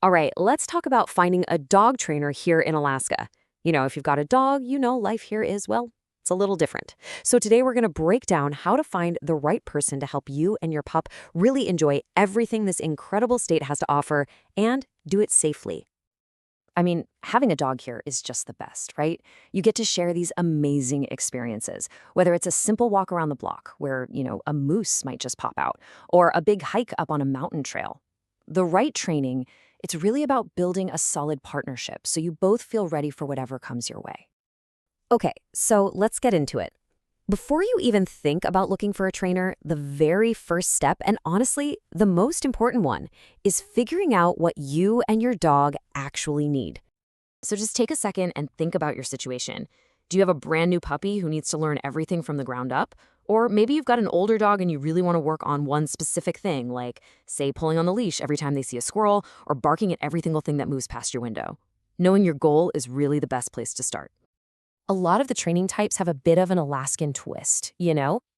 All right, let's talk about finding a dog trainer here in Alaska. If you've got a dog, life here is, well, it's a little different. So today we're going to break down how to find the right person to help you and your pup really enjoy everything this incredible state has to offer and do it safely. I mean, having a dog here is just the best, right? You get to share these amazing experiences, whether it's a simple walk around the block where, a moose might just pop out, or a big hike up on a mountain trail. The right training, it's really about building a solid partnership so you both feel ready for whatever comes your way. Okay, so let's get into it. Before you even think about looking for a trainer, the very first step, and honestly, the most important one, is figuring out what you and your dog actually need. So just take a second and think about your situation. Do you have a brand new puppy who needs to learn everything from the ground up? Or maybe you've got an older dog and you really want to work on one specific thing, like, say, pulling on the leash every time they see a squirrel or barking at every single thing that moves past your window. Knowing your goal is really the best place to start. A lot of the training types have a bit of an Alaskan twist.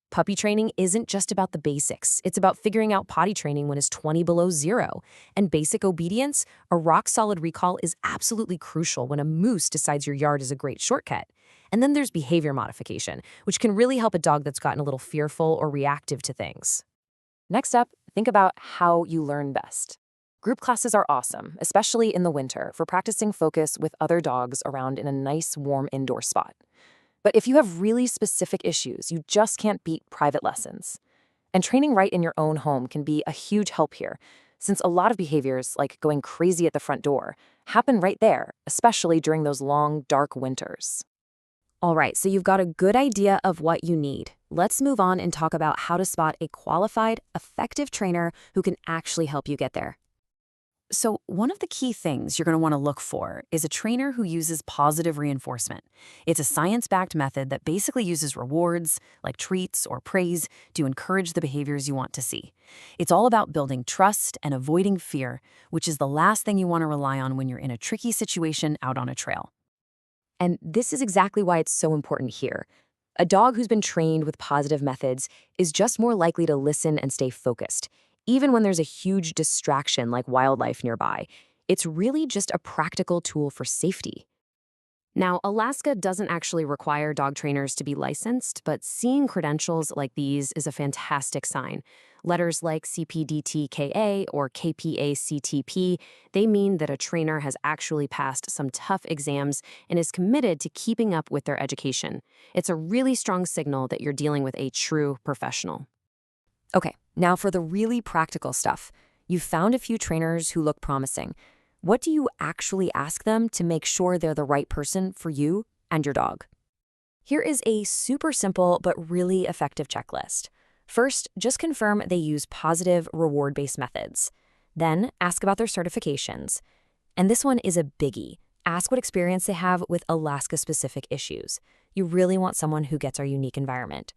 Puppy training isn't just about the basics. It's about figuring out potty training when it's 20 below zero. And basic obedience, a rock-solid recall, is absolutely crucial when a moose decides your yard is a great shortcut. And then there's behavior modification, which can really help a dog that's gotten a little fearful or reactive to things. Next up, think about how you learn best. Group classes are awesome, especially in the winter, for practicing focus with other dogs around in a nice, warm indoor spot. But if you have really specific issues, you just can't beat private lessons. And training right in your own home can be a huge help here, since a lot of behaviors, like going crazy at the front door, happen right there, especially during those long, dark winters. All right, so you've got a good idea of what you need. Let's move on and talk about how to spot a qualified, effective trainer who can actually help you get there. So one of the key things you're going to want to look for is a trainer who uses positive reinforcement. It's a science-backed method that basically uses rewards, like treats or praise, to encourage the behaviors you want to see. It's all about building trust and avoiding fear, which is the last thing you want to rely on when you're in a tricky situation out on a trail. And this is exactly why it's so important here. A dog who's been trained with positive methods is just more likely to listen and stay focused, even when there's a huge distraction like wildlife nearby. It's really just a practical tool for safety. Now, Alaska doesn't actually require dog trainers to be licensed, but seeing credentials like these is a fantastic sign. Letters like CPDTKA or KPACTP, they mean that a trainer has actually passed some tough exams and is committed to keeping up with their education. It's a really strong signal that you're dealing with a true professional. Okay, now for the really practical stuff. You've found a few trainers who look promising. What do you actually ask them to make sure they're the right person for you and your dog? Here is a super simple but really effective checklist. First, just confirm they use positive, reward-based methods. Then, ask about their certifications. And this one is a biggie. Ask what experience they have with Alaska-specific issues. You really want someone who gets our unique environment.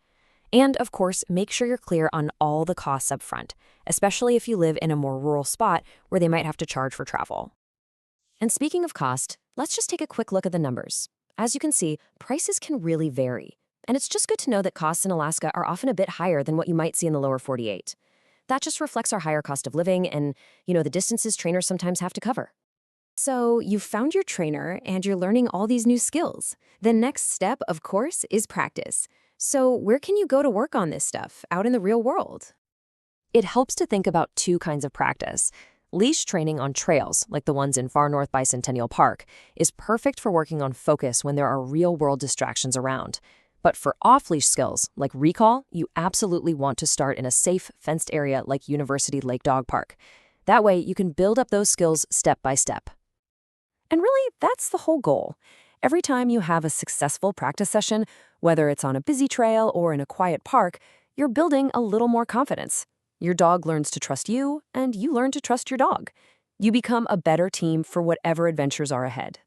And, of course, make sure you're clear on all the costs up front, especially if you live in a more rural spot where they might have to charge for travel. And speaking of cost, let's just take a quick look at the numbers. As you can see, prices can really vary. And it's just good to know that costs in Alaska are often a bit higher than what you might see in the lower 48. That just reflects our higher cost of living and, the distances trainers sometimes have to cover. So you've found your trainer and you're learning all these new skills. The next step, of course, is practice. So where can you go to work on this stuff out in the real world? It helps to think about two kinds of practice. Leash training on trails, like the ones in Far North Bicentennial Park, is perfect for working on focus when there are real-world distractions around. But for off-leash skills, like recall, you absolutely want to start in a safe, fenced area like University Lake Dog Park. That way, you can build up those skills step by step. And really, that's the whole goal. Every time you have a successful practice session, whether it's on a busy trail or in a quiet park, you're building a little more confidence. Your dog learns to trust you, and you learn to trust your dog. You become a better team for whatever adventures are ahead.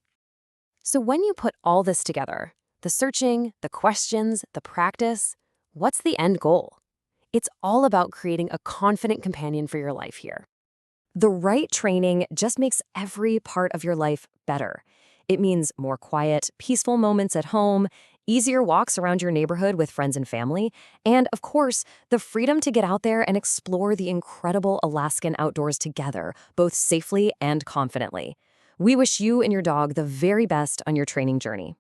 So when you put all this together, the searching, the questions, the practice, what's the end goal? It's all about creating a confident companion for your life here. The right training just makes every part of your life better. It means more quiet, peaceful moments at home, easier walks around your neighborhood with friends and family, and, of course, the freedom to get out there and explore the incredible Alaskan outdoors together, both safely and confidently. We wish you and your dog the very best on your training journey.